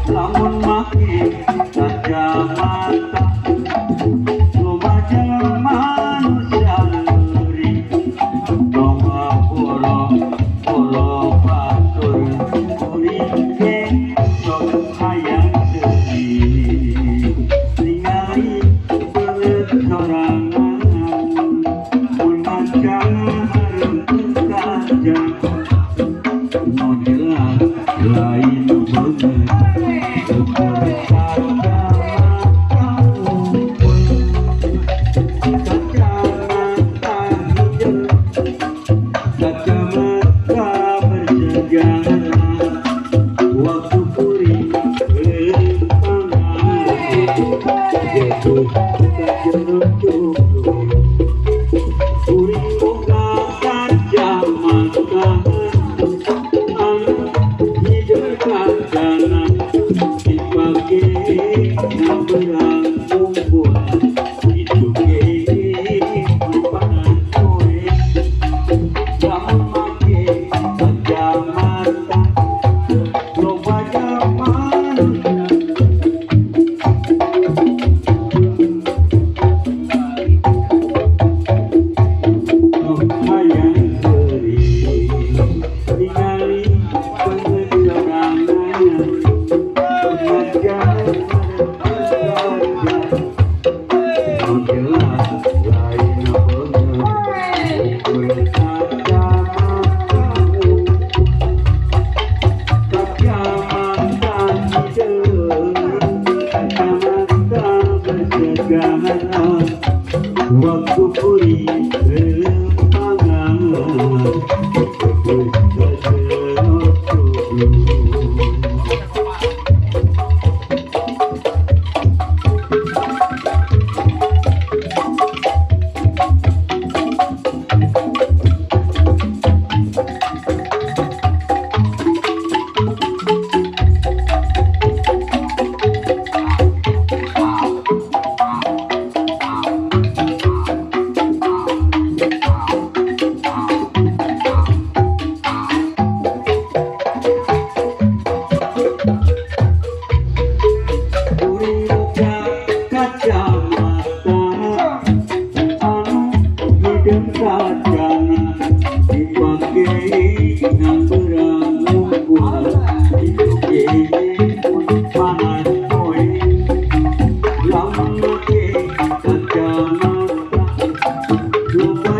Lamun makin kacamata loba jelema manusia leuring loba poro batur kuring ge sok hayang teuing ningali beut sorangan mun macan hareup kajang no jelas lain beungeut waktu kuring kuring boga kacamata hideung kancana dipake ngabeurang kumpul itu ge panas poe lamun make kacamata loba jaman hayang seuring ningali beungeut sorangan macan no jelas lain beungeut ukur kacamata waktu kuring pangan kacamata anu hideung kacana dipake ngabeurang ngumpul itu ge panas poe lamun make kacamata loba